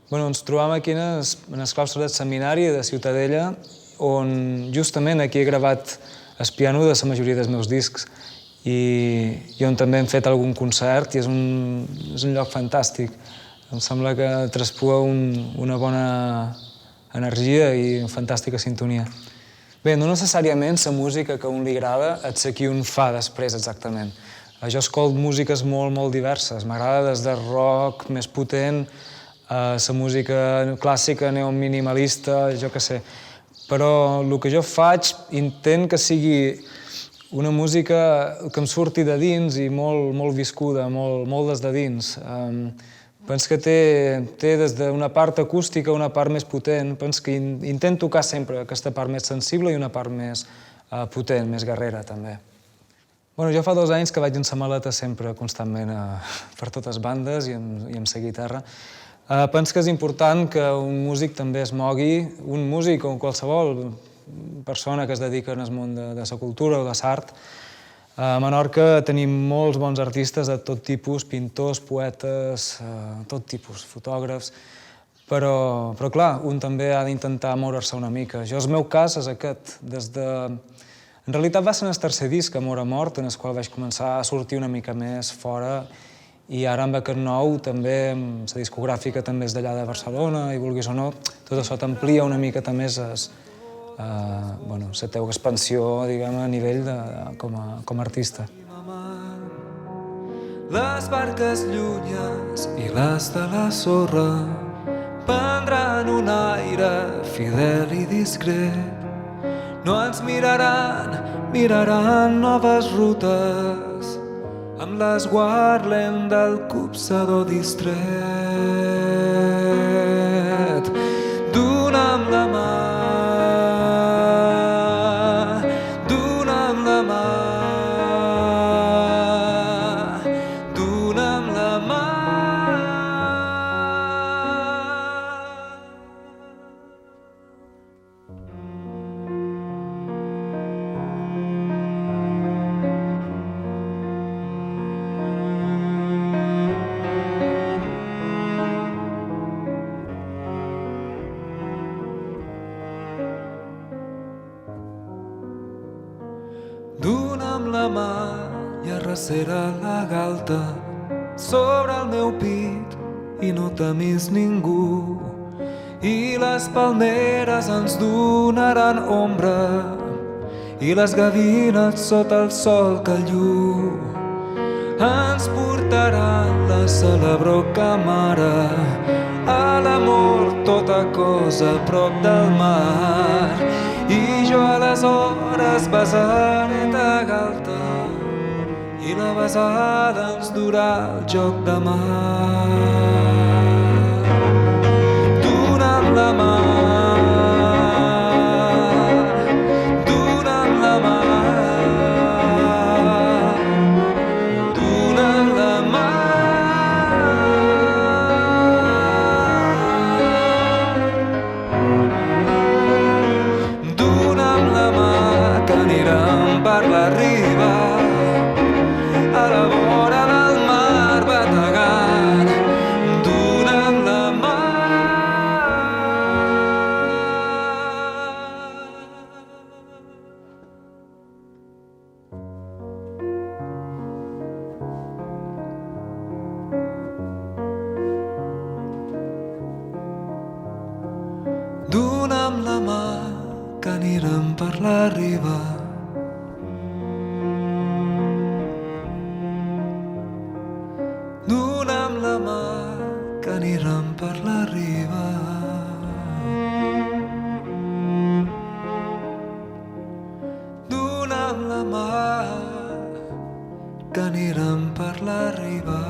Ens trobam aquí en el claustre del seminari de Ciutadella, on justament aquí he gravat el piano de la majoria dels meus discs i on també hem fet algun concert i és un lloc fantàstic. Em sembla que traspua una bona energia i una fantàstica sintonia. Bé, no necessàriament la música que a un li agrada és la que un fa després exactament. Jo escolto músiques molt, molt diverses. M'agrada des del rock més potent a la música clàssica neominimalista, jo què sé. Però el que jo faig intent que sigui una música que em surti de dins i molt viscuda, molt des de dins. Penso que té des d'una part acústica a una part més potent. Penso que intento tocar sempre aquesta part més sensible i una part més potent, més guerrera també. Jo fa 2 anys que vaig en la maleta sempre, constantment, per totes bandes i amb la guitarra. Penso que és important que un músic també es mogui, un músic o qualsevol persona que es dedica al món de la cultura o de l'art. A Menorca tenim molts bons artistes de tot tipus, pintors, poetes, tot tipus, fotògrafs, però clar, un també ha d'intentar moure's una mica. El meu cas és aquest. En realitat va ser el tercer disc, Amor a mort, en el qual vaig començar a sortir una mica més fora i ara amb aquest nou també, la discogràfica també és d'allà de Barcelona i vulguis o no, tot això t'amplia una mica també la teva expansió, diguem, a nivell com a artista. Les barques llunyes i les de la sorra prendran un aire fidel i discret. No ens miraran noves rutes amb l'esguard del copsador distret. Dona'm la mà, dona'm la mà, dona'm la mà. Dona'm la mà i arrecera la galta sobre el meu pit i no temis ningú. I les palmeres ens donaran ombra i les gavines sota el sol que lluny ens portaran la celebró camara a l'amor, tota cosa a prop del mar. I jo aleshores besaré ta galta i la besada ens durà el joc de mar. Dona'm la mà, dona'm la mà, dona'm la mà. Per la riba, a la vora del mar bategant, dona'm la mà. Dona'm la mà, que anirem per la riba. Dona'm la mà, que anirem per la riba. Dona'm la mà, que anirem per la riba.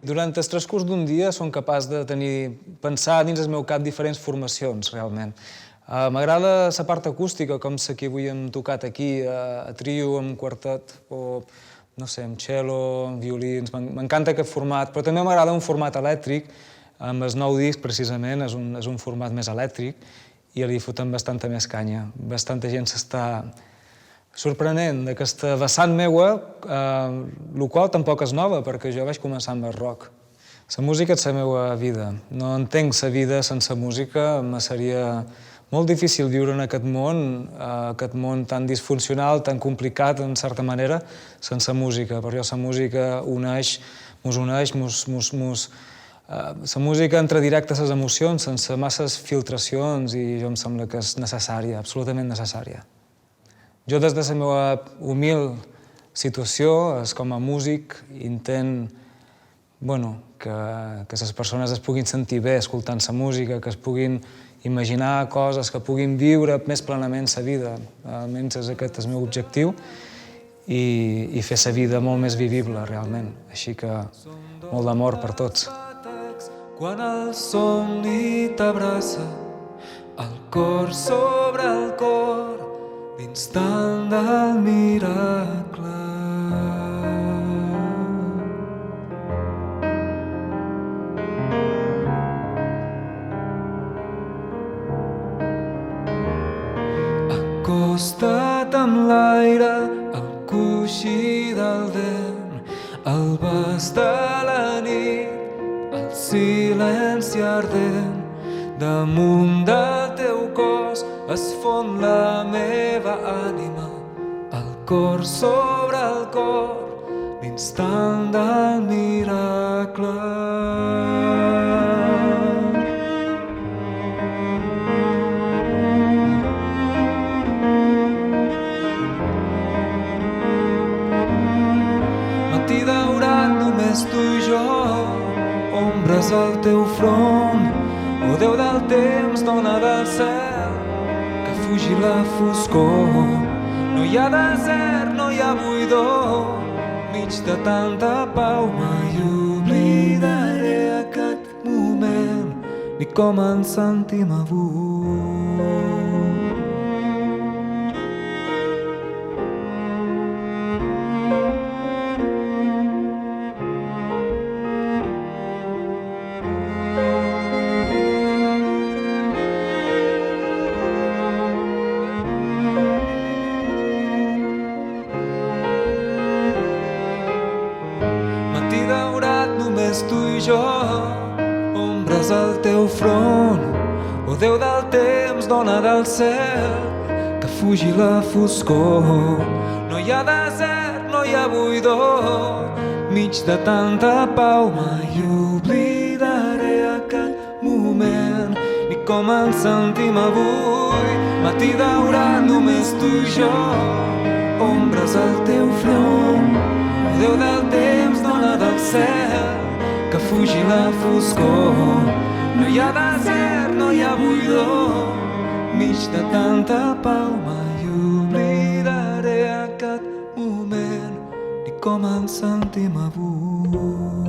Durant el transcurs d'un dia som capaç de pensar dins el meu cap diferents formacions, realment. M'agrada la part acústica, com la que avui hem tocat aquí, a trio, amb quartet, o no sé, amb cello, amb violins, m'encanta aquest format, però també m'agrada un format elèctric, amb el nou disc precisament és un format més elèctric i li foten bastanta més canya. Bastanta gent s'està sorprenent d'aquesta vessant meua, el qual tampoc és nova, perquè jo vaig començar amb el rock. La música és la meva vida. No entenc la vida sense música, me seria molt difícil viure en aquest món tan disfuncional, tan complicat, en certa manera, sense música. Per jo la música mos uneix, la música entra directe a les emocions, sense masses filtracions, i jo em sembla que és necessària, absolutament necessària. Jo, des de la meva humil situació, com a músic, intent que les persones es puguin sentir bé escoltant la música, que es puguin imaginar coses, que puguin viure més plenament la vida. Almenys és aquest el meu objectiu, i fer la vida molt més vivible, realment. Així que molt d'amor per tots. Quan el somni t'abraça, el cor sobre el cor, l'instant del miracle. Acosta't amb l'aire, el coixí del vent, el bas de la nit, el silenci ardent. Damunt del teu cos es fon la meva ànima, el cor sobre el cor, l'instant del miracle. Matí daurat, només tu i jo, ombres al teu front. O Déu del temps, dona del cel, que fugi la foscor. No hi ha desert, no hi ha buidor, mig de tanta pau. Mai oblidaré aquest moment, ni com ens sentim avui. Tu i jo, ombres al teu front. O Déu del temps, dona del cel, que fugi la foscor. No hi ha desert, no hi ha buidor, mig de tanta pau. Mai oblidaré aquest moment, ni com ens sentim avui. Matí daurat, només tu i jo, ombres al teu front. O Déu del temps, dona del cel, que fugi la foscor. No hi ha desert, no hi ha buidor, mig de tanta pau. Mai oblidaré aquest moment, ni com ens sentim avui.